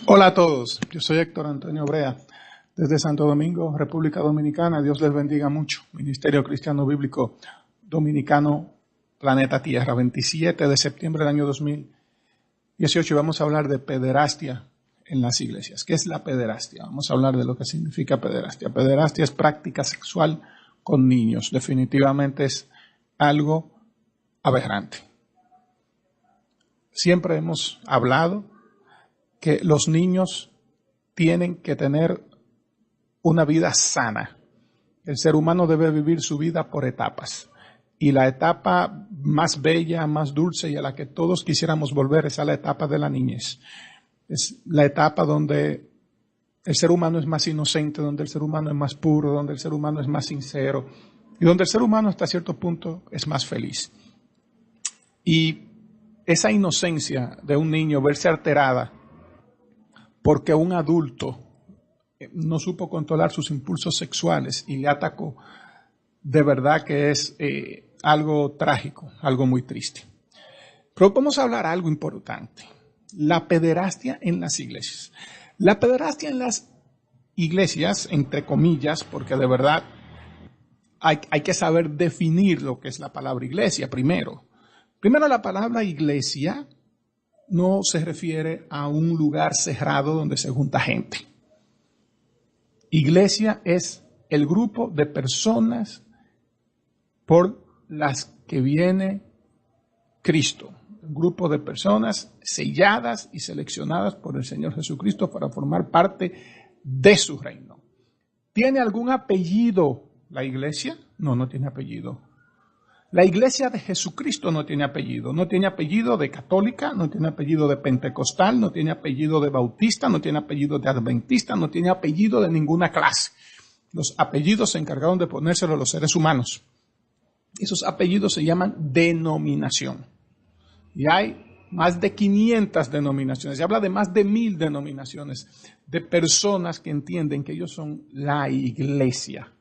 Hola a todos, yo soy Héctor Antonio Brea, desde Santo Domingo, República Dominicana. Dios les bendiga mucho. Ministerio Cristiano Bíblico Dominicano, Planeta Tierra, 27 de septiembre del año 2018. Y vamos a hablar de pederastia en las iglesias. ¿Qué es la pederastia? Vamos a hablar de lo que significa pederastia. Pederastia es práctica sexual con niños. Definitivamente es algo aberrante. Siempre hemos hablado que los niños tienen que tener una vida sana. El ser humano debe vivir su vida por etapas. Y la etapa más bella, más dulce y a la que todos quisiéramos volver es a la etapa de la niñez. Es la etapa donde el ser humano es más inocente, donde el ser humano es más puro, donde el ser humano es más sincero y donde el ser humano hasta cierto punto es más feliz. Y esa inocencia de un niño verse alterada porque un adulto no supo controlar sus impulsos sexuales y le atacó, de verdad que es algo trágico, algo muy triste. Pero vamos a hablar algo importante. La pederastia en las iglesias. La pederastia en las iglesias, entre comillas, porque de verdad hay que saber definir lo que es la palabra iglesia primero. Primero, la palabra iglesia no se refiere a un lugar cerrado donde se junta gente. Iglesia es el grupo de personas por las que viene Cristo. Un grupo de personas selladas y seleccionadas por el Señor Jesucristo para formar parte de su reino. ¿Tiene algún apellido la iglesia? No, no tiene apellido. La iglesia de Jesucristo no tiene apellido. No tiene apellido de católica, no tiene apellido de pentecostal, no tiene apellido de bautista, no tiene apellido de adventista, no tiene apellido de ninguna clase. Los apellidos se encargaron de ponérselos los seres humanos. Esos apellidos se llaman denominación. Y hay más de 500 denominaciones. Se habla de más de 1000 denominaciones de personas que entienden que ellos son la iglesia.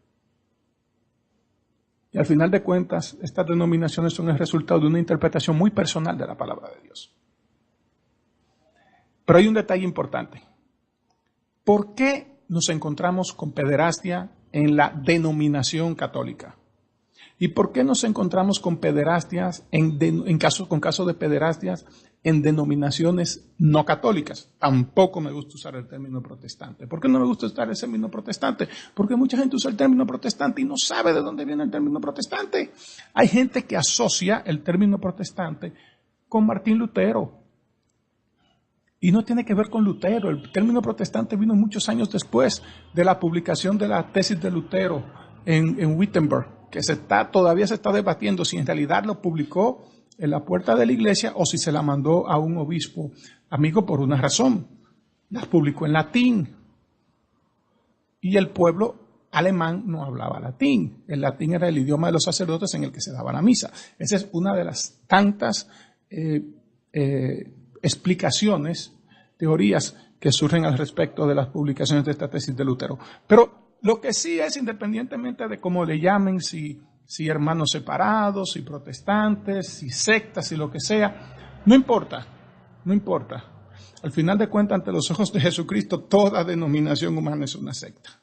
Y al final de cuentas, estas denominaciones son el resultado de una interpretación muy personal de la palabra de Dios. Pero hay un detalle importante. ¿Por qué nos encontramos con pederastia en la denominación católica? ¿Y por qué nos encontramos con pederastias con casos de pederastias en denominaciones no católicas? Tampoco me gusta usar el término protestante. ¿Por qué no me gusta usar el término protestante? Porque mucha gente usa el término protestante y no sabe de dónde viene el término protestante. Hay gente que asocia el término protestante con Martín Lutero. Y no tiene que ver con Lutero. El término protestante vino muchos años después de la publicación de la tesis de Lutero en Wittenberg, que todavía se está debatiendo si en realidad lo publicó en la puerta de la iglesia o si se la mandó a un obispo amigo por una razón. Las publicó en latín. Y el pueblo alemán no hablaba latín. El latín era el idioma de los sacerdotes en el que se daba la misa. Esa es una de las tantas explicaciones, teorías que surgen al respecto de las publicaciones de esta tesis de Lutero. Pero lo que sí es, independientemente de cómo le llamen, si hermanos separados, si protestantes, si sectas, si lo que sea, no importa. Al final de cuentas, ante los ojos de Jesucristo, toda denominación humana es una secta.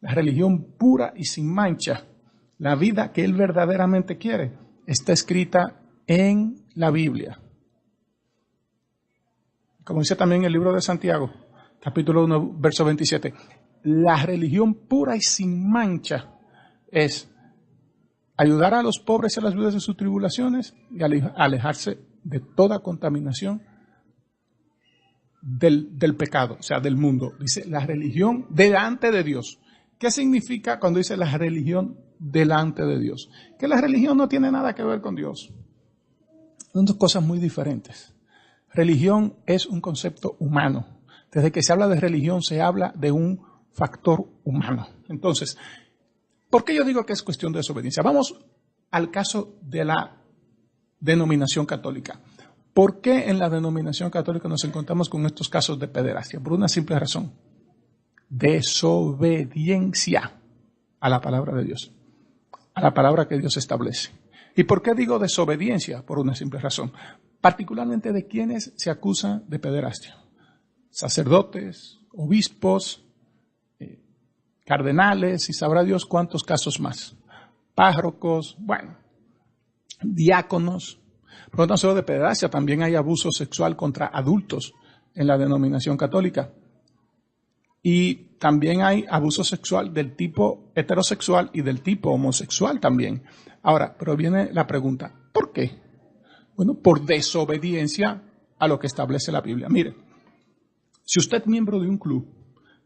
La religión pura y sin mancha, la vida que Él verdaderamente quiere, está escrita en la Biblia. Como dice también el libro de Santiago, capítulo 1, verso 27, la religión pura y sin mancha es ayudar a los pobres y a las viudas de sus tribulaciones y alejarse de toda contaminación del pecado, o sea, del mundo. Dice la religión delante de Dios. ¿Qué significa cuando dice la religión delante de Dios? Que la religión no tiene nada que ver con Dios. Son dos cosas muy diferentes. Religión es un concepto humano. Desde que se habla de religión se habla de un factor humano. Entonces, ¿por qué yo digo que es cuestión de desobediencia? Vamos al caso de la denominación católica. ¿Por qué en la denominación católica nos encontramos con estos casos de pederastia? Por una simple razón. Desobediencia a la palabra de Dios, a la palabra que Dios establece. ¿Y por qué digo desobediencia? Por una simple razón. Particularmente de quienes se acusan de pederastia. sacerdotes, obispos, cardenales y sabrá Dios cuántos casos más. Párrocos, bueno, diáconos. Pero no solo de pederastia, también hay abuso sexual contra adultos en la denominación católica. Y también hay abuso sexual del tipo heterosexual y del tipo homosexual también. Ahora, pero viene la pregunta, ¿por qué? Bueno, por desobediencia a lo que establece la Biblia. Mire, si usted es miembro de un club,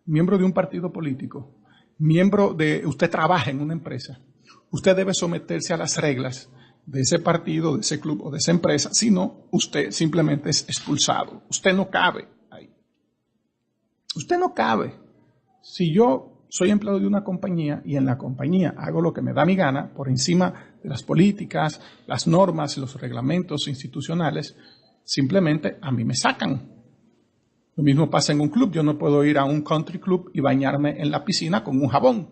miembro de un partido político, usted trabaja en una empresa, usted debe someterse a las reglas de ese partido, de ese club o de esa empresa, si no, usted simplemente es expulsado. Usted no cabe ahí. Usted no cabe. Si yo soy empleado de una compañía y en la compañía hago lo que me da mi gana por encima de las políticas, las normas, los reglamentos institucionales, simplemente a mí me sacan. Lo mismo pasa en un club. Yo no puedo ir a un country club y bañarme en la piscina con un jabón.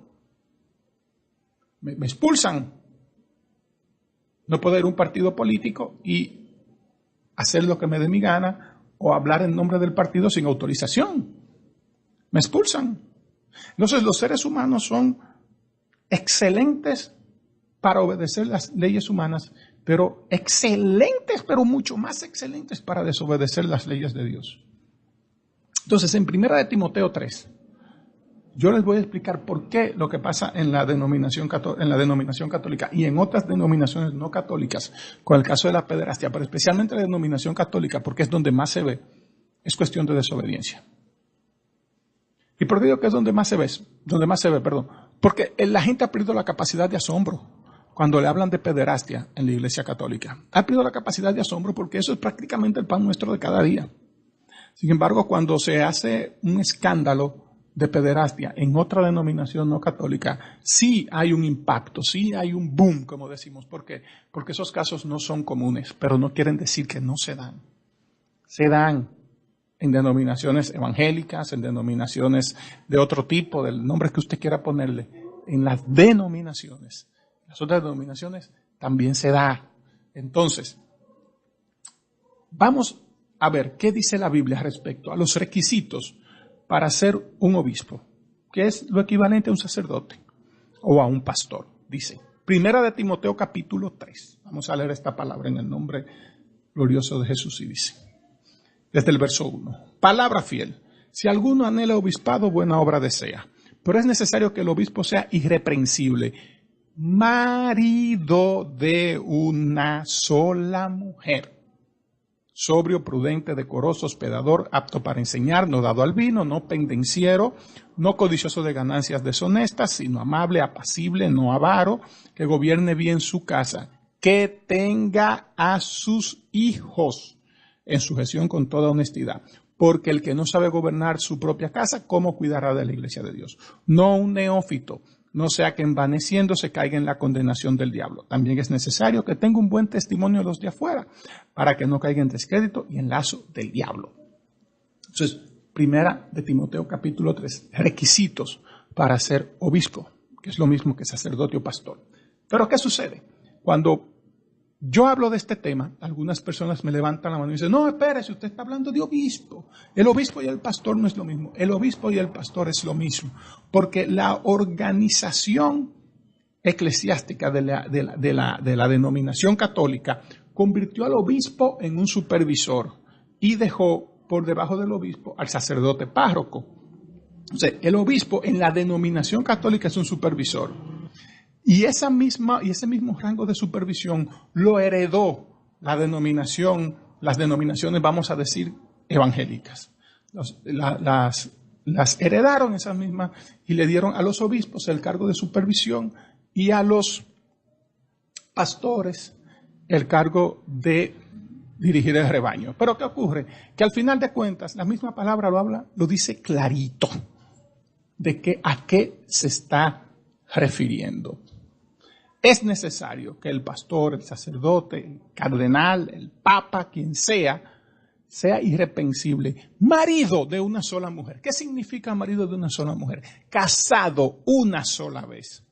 Me expulsan. No puedo ir a un partido político y hacer lo que me dé mi gana o hablar en nombre del partido sin autorización. Me expulsan. Entonces los seres humanos son excelentes para obedecer las leyes humanas, pero excelentes, pero mucho más excelentes para desobedecer las leyes de Dios. Entonces, en 1 Timoteo 3, yo les voy a explicar por qué lo que pasa en la denominación católica y en otras denominaciones no católicas, con el caso de la pederastia, pero especialmente la denominación católica, porque es donde más se ve, es cuestión de desobediencia. ¿Y por qué digo que es donde más se ve? Porque la gente ha perdido la capacidad de asombro cuando le hablan de pederastia en la Iglesia Católica. Ha perdido la capacidad de asombro porque eso es prácticamente el pan nuestro de cada día. Sin embargo, cuando se hace un escándalo de pederastia en otra denominación no católica, sí hay un impacto, sí hay un boom, como decimos. ¿Por qué? Porque esos casos no son comunes, pero no quieren decir que no se dan. Se dan en denominaciones evangélicas, en denominaciones de otro tipo, del nombre que usted quiera ponerle. En las denominaciones, las otras denominaciones también se da. Entonces, vamos a ver qué dice la Biblia respecto a los requisitos para ser un obispo, que es lo equivalente a un sacerdote o a un pastor. Dice, 1 Timoteo capítulo 3. Vamos a leer esta palabra en el nombre glorioso de Jesús y dice, desde el verso 1, palabra fiel, si alguno anhela obispado, buena obra desea, pero es necesario que el obispo sea irreprensible, marido de una sola mujer, sobrio, prudente, decoroso, hospedador, apto para enseñar, no dado al vino, no pendenciero, no codicioso de ganancias deshonestas, sino amable, apacible, no avaro, que gobierne bien su casa, que tenga a sus hijos en sujeción con toda honestidad. Porque el que no sabe gobernar su propia casa, ¿cómo cuidará de la iglesia de Dios? No un neófito, no sea que envaneciéndose caiga en la condenación del diablo. También es necesario que tenga un buen testimonio de los de afuera, para que no caiga en descrédito y en lazo del diablo. Entonces, 1 Timoteo capítulo 3, requisitos para ser obispo, que es lo mismo que sacerdote o pastor. Pero ¿qué sucede? Cuando yo hablo de este tema, algunas personas me levantan la mano y dicen, no, espérese, usted está hablando de obispo. El obispo y el pastor no es lo mismo. El obispo y el pastor es lo mismo. Porque la organización eclesiástica de la denominación católica convirtió al obispo en un supervisor y dejó por debajo del obispo al sacerdote párroco. O sea, el obispo en la denominación católica es un supervisor. Y ese mismo rango de supervisión lo heredó las denominaciones, vamos a decir, evangélicas. Las heredaron esas mismas y le dieron a los obispos el cargo de supervisión y a los pastores el cargo de dirigir el rebaño. Pero ¿qué ocurre? Que al final de cuentas, la misma palabra lo dice clarito, de a qué se está refiriendo. Es necesario que el pastor, el sacerdote, el cardenal, el papa, quien sea irreprensible, marido de una sola mujer. ¿Qué significa marido de una sola mujer? Casado una sola vez.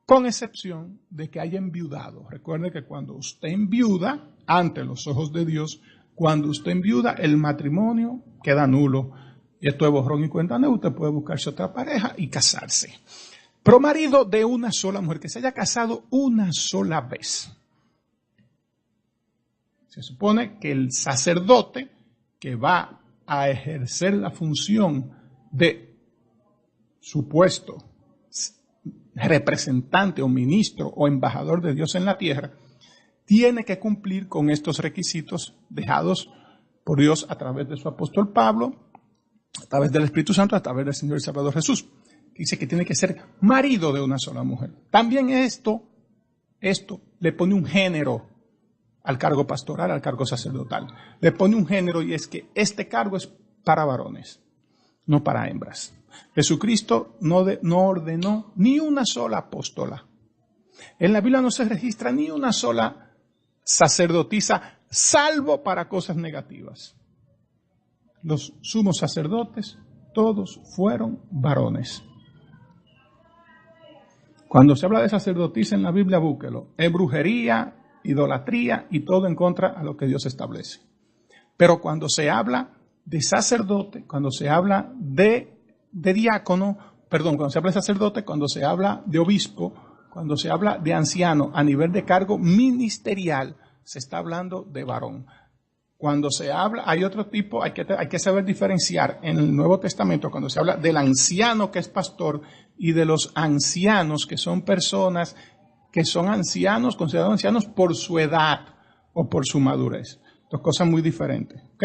Con excepción de que haya enviudado. Recuerde que cuando usted enviuda, ante los ojos de Dios, Cuando usted enviuda, el matrimonio queda nulo. Y esto es borrón y cuenta nueva. Usted puede buscarse otra pareja y casarse. Pero marido de una sola mujer, que se haya casado una sola vez. Se supone que el sacerdote que va a ejercer la función de supuesto representante o ministro o embajador de Dios en la tierra, tiene que cumplir con estos requisitos dejados por Dios a través de su apóstol Pablo, a través del Espíritu Santo, a través del Señor y Salvador Jesús. Dice que tiene que ser marido de una sola mujer. También esto le pone un género al cargo pastoral, al cargo sacerdotal. Le pone un género, y es que este cargo es para varones, no para hembras. Jesucristo no ordenó ni una sola apóstola. En la Biblia no se registra ni una sola sacerdotisa, salvo para cosas negativas. Los sumos sacerdotes, todos fueron varones. Cuando se habla de sacerdotisa en la Biblia, búsquelo. Es brujería, idolatría y todo en contra a lo que Dios establece. Pero cuando se habla de sacerdote, cuando se habla de diácono, cuando se habla de sacerdote, cuando se habla de obispo, cuando se habla de anciano a nivel de cargo ministerial, se está hablando de varón. Cuando se habla, hay otro tipo, hay que saber diferenciar en el Nuevo Testamento, cuando se habla del anciano que es pastor y de los ancianos que son personas que son ancianos, considerados ancianos por su edad o por su madurez. Dos cosas muy diferentes, ¿ok?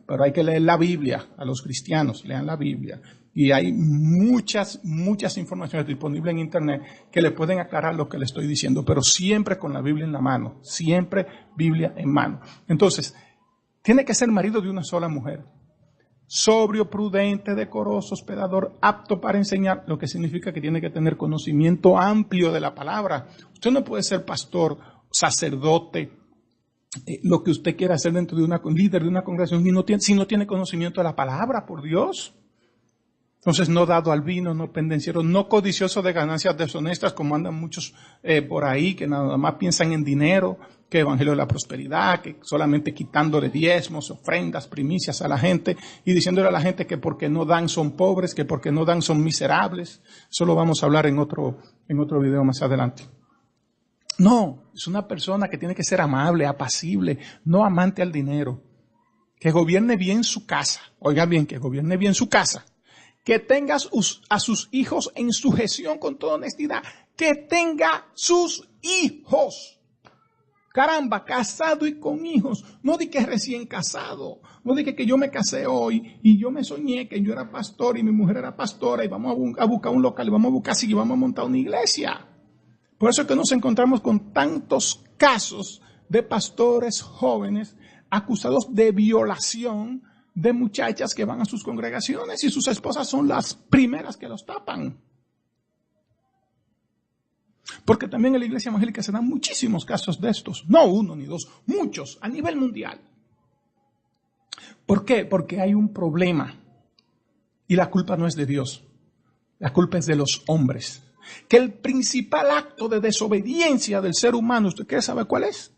Pero hay que leer la Biblia, a los cristianos, lean la Biblia. Y hay muchas informaciones disponibles en internet que le pueden aclarar lo que le estoy diciendo, pero siempre con la Biblia en la mano, siempre Biblia en mano. Entonces, tiene que ser marido de una sola mujer. Sobrio, prudente, decoroso, hospedador, apto para enseñar, lo que significa que tiene que tener conocimiento amplio de la palabra. Usted no puede ser pastor, sacerdote, lo que usted quiera hacer dentro de líder de una congregación si no tiene conocimiento de la palabra, por Dios. Entonces, no dado al vino, no pendenciero, no codicioso de ganancias deshonestas, como andan muchos por ahí, que nada más piensan en dinero, que evangelio de la prosperidad, que solamente quitándole diezmos, ofrendas, primicias a la gente, y diciéndole a la gente que porque no dan son pobres, que porque no dan son miserables. Eso lo vamos a hablar en otro video más adelante. No, es una persona que tiene que ser amable, apacible, no amante al dinero, que gobierne bien su casa. Oiga bien, que gobierne bien su casa. Que tenga a sus hijos en sujeción con toda honestidad. Que tenga sus hijos. Caramba, casado y con hijos. No di que recién casado. No di que yo me casé hoy y yo me soñé que yo era pastor y mi mujer era pastora y vamos a buscar un local y vamos a buscar y vamos a montar una iglesia. Por eso es que nos encontramos con tantos casos de pastores jóvenes acusados de violación de muchachas que van a sus congregaciones y sus esposas son las primeras que los tapan. Porque también en la iglesia evangélica se dan muchísimos casos de estos. No uno ni dos, muchos a nivel mundial. ¿Por qué? Porque hay un problema y la culpa no es de Dios. La culpa es de los hombres. Que el principal acto de desobediencia del ser humano, ¿usted quiere saber cuál es?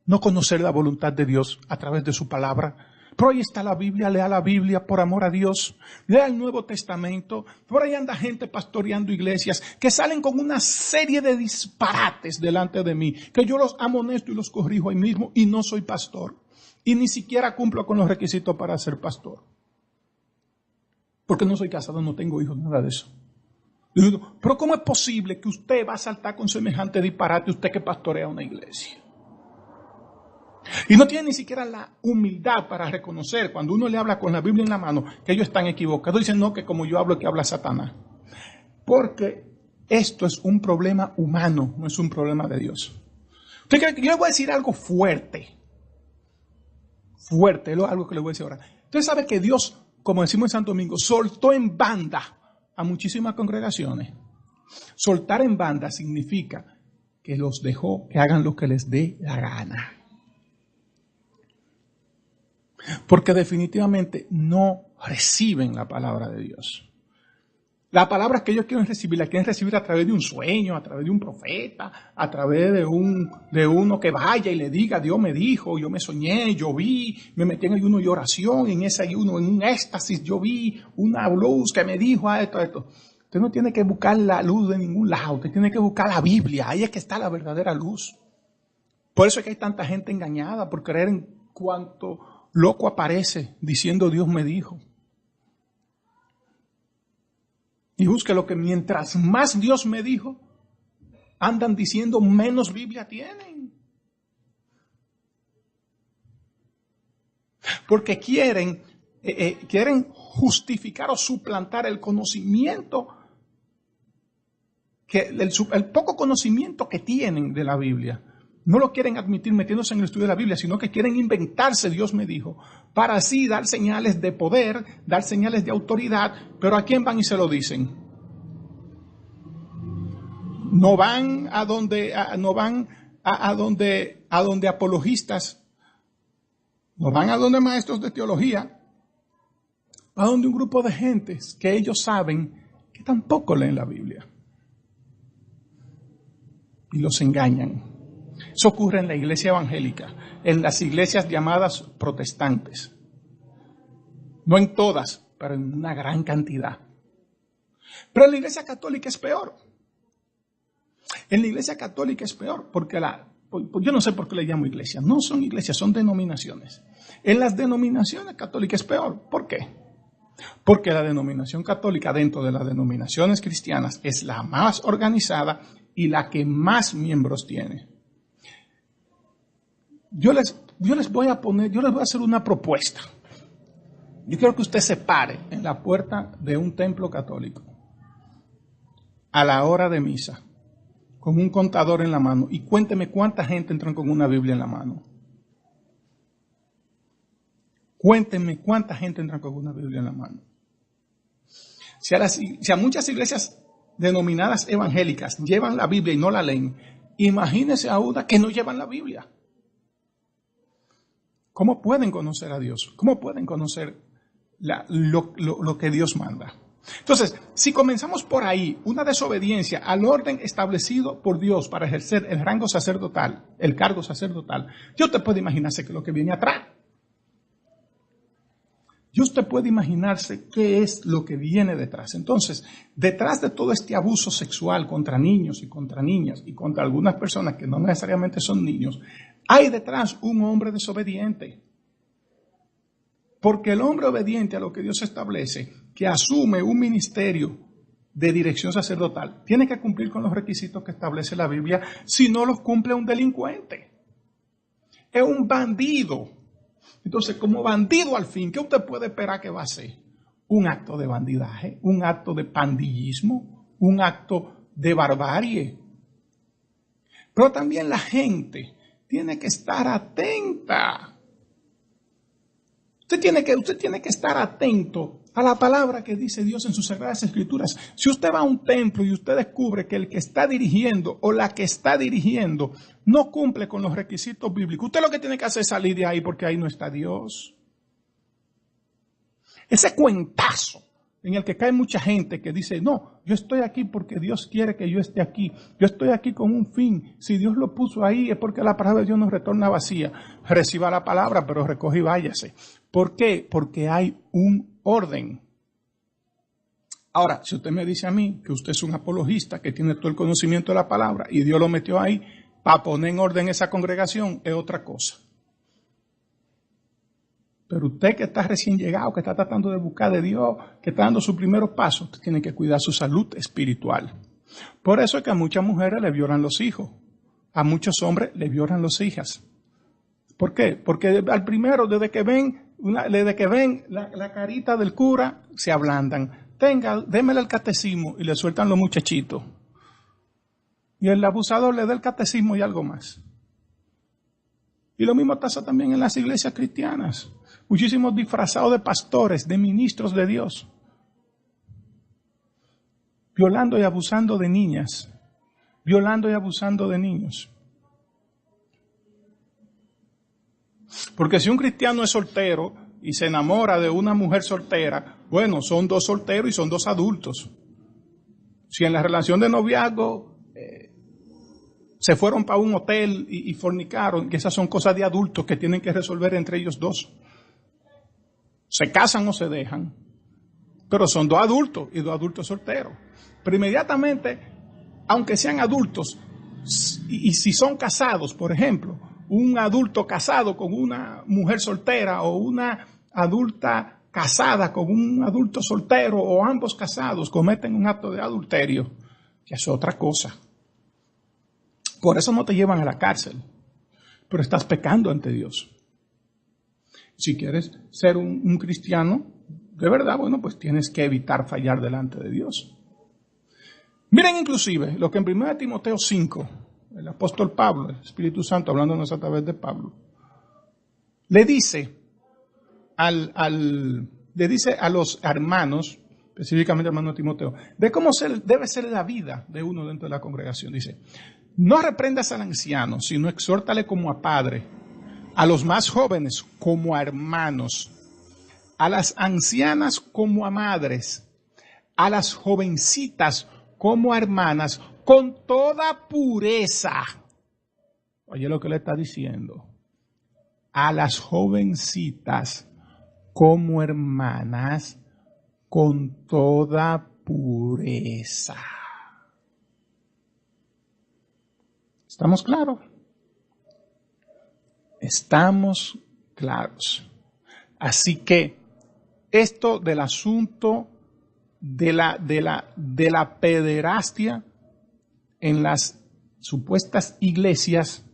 No conocer la voluntad de Dios a través de su palabra. Pero ahí está la Biblia, lea la Biblia por amor a Dios, lea el Nuevo Testamento. Por ahí anda gente pastoreando iglesias que salen con una serie de disparates delante de mí, que yo los amonesto y los corrijo ahí mismo y no soy pastor. Y ni siquiera cumplo con los requisitos para ser pastor. Porque no soy casado, no tengo hijos, nada de eso. Digo, pero ¿cómo es posible que usted va a saltar con semejante disparate, usted que pastorea una iglesia? Y no tiene ni siquiera la humildad para reconocer, cuando uno le habla con la Biblia en la mano, que ellos están equivocados. Dicen, no, que como yo hablo, que habla Satanás. Porque esto es un problema humano, no es un problema de Dios. ¿Usted cree que yo le voy a decir algo fuerte? Fuerte, es algo que le voy a decir ahora. Usted sabe que Dios, como decimos en Santo Domingo, soltó en banda a muchísimas congregaciones. Soltar en banda significa que los dejó que hagan lo que les dé la gana. Porque definitivamente no reciben la palabra de Dios. La palabra que ellos quieren recibir, la quieren recibir a través de un sueño, a través de un profeta, a través de uno que vaya y le diga, Dios me dijo, yo me soñé, yo vi, me metí en ayuno y oración, en ese ayuno, en un éxtasis, yo vi una luz que me dijo esto. Usted no tiene que buscar la luz de ningún lado, usted tiene que buscar la Biblia, ahí es que está la verdadera luz. Por eso es que hay tanta gente engañada por creer en cuanto loco aparece diciendo Dios me dijo. Y busque lo que mientras más Dios me dijo, andan diciendo menos Biblia tienen. Porque quieren justificar o suplantar el conocimiento, el poco conocimiento que tienen de la Biblia. No lo quieren admitir metiéndose en el estudio de la Biblia, sino que quieren inventarse, Dios me dijo, para así dar señales de poder, dar señales de autoridad, pero ¿a quién van y se lo dicen? No van a donde apologistas, no van a donde maestros de teología, a donde un grupo de gentes que ellos saben que tampoco leen la Biblia. Y los engañan. Eso ocurre en la iglesia evangélica, en las iglesias llamadas protestantes. No en todas, pero en una gran cantidad. Pero en la iglesia católica es peor. En la iglesia católica es peor, porque yo no sé por qué le llamo iglesia. No son iglesias, son denominaciones. En las denominaciones católicas es peor. ¿Por qué? Porque la denominación católica dentro de las denominaciones cristianas es la más organizada y la que más miembros tiene. Yo les voy a hacer una propuesta. Yo quiero que usted se pare en la puerta de un templo católico a la hora de misa, con un contador en la mano, y cuénteme cuánta gente entran con una Biblia en la mano. Cuéntenme cuánta gente entra con una Biblia en la mano. Si a muchas iglesias denominadas evangélicas llevan la Biblia y no la leen, imagínese a una que no llevan la Biblia. ¿Cómo pueden conocer a Dios? ¿Cómo pueden conocer lo que Dios manda? Entonces, si comenzamos por ahí, una desobediencia al orden establecido por Dios para ejercer el rango sacerdotal, el cargo sacerdotal, ya usted puede imaginarse que lo que viene atrás. Y usted puede imaginarse qué es lo que viene detrás. Entonces, detrás de todo este abuso sexual contra niños y contra niñas y contra algunas personas que no necesariamente son niños, hay detrás un hombre desobediente. Porque el hombre obediente a lo que Dios establece, que asume un ministerio de dirección sacerdotal, tiene que cumplir con los requisitos que establece la Biblia. Si no los cumple, un delincuente. Es un bandido. Entonces, como bandido al fin, ¿qué usted puede esperar que va a hacer? Un acto de bandidaje, un acto de pandillismo, un acto de barbarie. Pero también la gente tiene que estar atenta. Usted tiene que estar atento a la palabra que dice Dios en sus Sagradas Escrituras. Si usted va a un templo y usted descubre que el que está dirigiendo o la que está dirigiendo no cumple con los requisitos bíblicos, usted lo que tiene que hacer es salir de ahí, porque ahí no está Dios. Ese cuentazo en el que cae mucha gente que dice, no, yo estoy aquí porque Dios quiere que yo esté aquí. Yo estoy aquí con un fin. Si Dios lo puso ahí es porque la palabra de Dios no retorna vacía. Reciba la palabra, pero recoge y váyase. ¿Por qué? Porque hay un orden. Ahora, si usted me dice a mí que usted es un apologista, que tiene todo el conocimiento de la palabra y Dios lo metió ahí para poner en orden esa congregación, es otra cosa. Pero usted que está recién llegado, que está tratando de buscar de Dios, que está dando sus primeros pasos, usted tiene que cuidar su salud espiritual. Por eso es que a muchas mujeres le violan los hijos, a muchos hombres le violan las hijas. ¿Por qué? Porque al primero, desde que ven la carita del cura, se ablandan. Démele el catecismo y le sueltan los muchachitos. Y el abusador le da el catecismo y algo más. Y lo mismo pasa también en las iglesias cristianas. Muchísimos disfrazados de pastores, de ministros de Dios, violando y abusando de niñas, violando y abusando de niños. Porque si un cristiano es soltero y se enamora de una mujer soltera, bueno, son dos solteros y son dos adultos. Si en la relación de noviazgo se fueron para un hotel y fornicaron, que esas son cosas de adultos que tienen que resolver entre ellos dos. Se casan o se dejan, pero son dos adultos y dos adultos solteros. Pero inmediatamente, aunque sean adultos, y si son casados, por ejemplo, un adulto casado con una mujer soltera o una adulta casada con un adulto soltero o ambos casados cometen un acto de adulterio, que es otra cosa. Por eso no te llevan a la cárcel, pero estás pecando ante Dios. Si quieres ser un cristiano de verdad, bueno, pues tienes que evitar fallar delante de Dios. Miren inclusive lo que en 1 Timoteo 5, el apóstol Pablo, el Espíritu Santo hablándonos a través de Pablo, le dice a los hermanos, específicamente al hermano Timoteo, de cómo debe ser la vida de uno dentro de la congregación. Dice, no reprendas al anciano, sino exhórtale como a padre, a los más jóvenes como a hermanos, a las ancianas como a madres, a las jovencitas como a hermanas, con toda pureza. Oye lo que le está diciendo. A las jovencitas como hermanas, con toda pureza. ¿Estamos claros? Estamos claros. Así que esto del asunto de la pederastia en las supuestas iglesias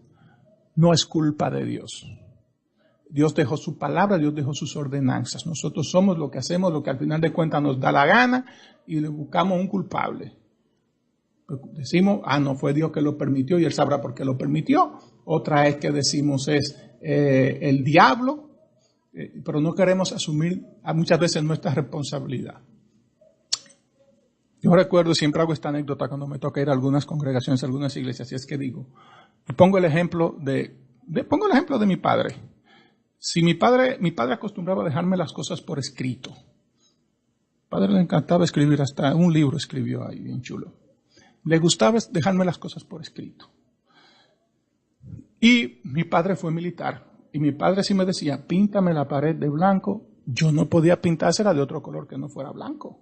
no es culpa de Dios. Dios dejó su palabra, Dios dejó sus ordenanzas. Nosotros somos lo que hacemos, lo que al final de cuentas nos da la gana y le buscamos un culpable. Decimos, no fue Dios que lo permitió y Él sabrá por qué lo permitió. Otra es que decimos es el diablo, pero no queremos asumir muchas veces nuestra responsabilidad. Yo recuerdo, siempre hago esta anécdota cuando me toca ir a algunas congregaciones, a algunas iglesias, y es que digo, y pongo el ejemplo de mi padre. Si mi padre acostumbraba a dejarme las cosas por escrito. Mi padre le encantaba escribir, hasta un libro escribió ahí, bien chulo. Le gustaba dejarme las cosas por escrito. Y mi padre fue militar. Y mi padre sí me decía, píntame la pared de blanco. Yo no podía pintársela de otro color que no fuera blanco.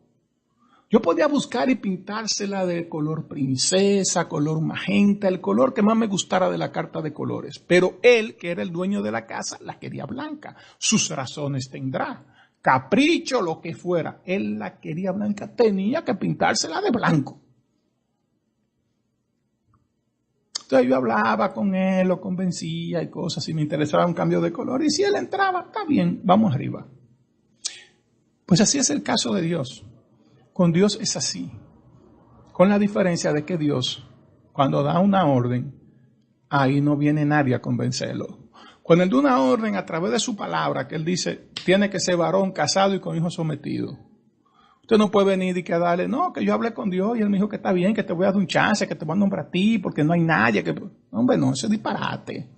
Yo podía buscar y pintársela de color princesa, color magenta, el color que más me gustara de la carta de colores. Pero él, que era el dueño de la casa, la quería blanca. Sus razones tendrá. Capricho, lo que fuera. Él la quería blanca. Tenía que pintársela de blanco. Entonces yo hablaba con él, lo convencía y cosas, y me interesaba un cambio de color. Y si él entraba, está bien, vamos arriba. Pues así es el caso de Dios. Con Dios es así, con la diferencia de que Dios, cuando da una orden, ahí no viene nadie a convencerlo. Cuando Él da una orden a través de su palabra, que Él dice, tiene que ser varón, casado y con hijos sometidos. Usted no puede venir y que darle, no, que yo hablé con Dios y Él me dijo que está bien, que te voy a dar un chance, que te voy a nombrar a ti, porque no hay nadie que... Hombre, no, eso es disparate.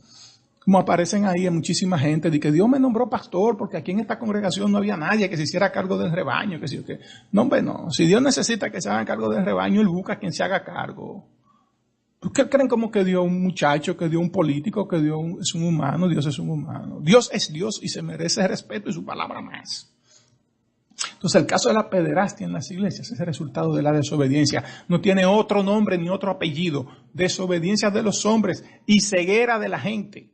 Como aparecen ahí muchísima gente, de que Dios me nombró pastor porque aquí en esta congregación no había nadie que se hiciera cargo del rebaño, que sí o qué. No, hombre, no. Si Dios necesita que se haga cargo del rebaño, Él busca a quien se haga cargo. ¿Por qué creen como que Dios es un muchacho, que Dios es un político, que Dios es un humano? Dios es un humano. Dios es Dios y se merece respeto y su palabra más. Entonces el caso de la pederastia en las iglesias es el resultado de la desobediencia. No tiene otro nombre ni otro apellido. Desobediencia de los hombres y ceguera de la gente.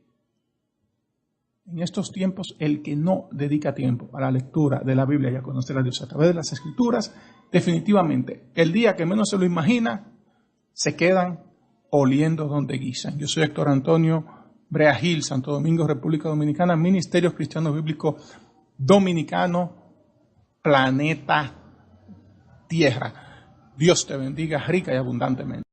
En estos tiempos, el que no dedica tiempo a la lectura de la Biblia y a conocer a Dios a través de las Escrituras, definitivamente, el día que menos se lo imagina, se quedan oliendo donde guisan. Yo soy Héctor Antonio Brea Gil, Santo Domingo, República Dominicana, Ministerios Cristianos Bíblicos Dominicano, Planeta Tierra. Dios te bendiga rica y abundantemente.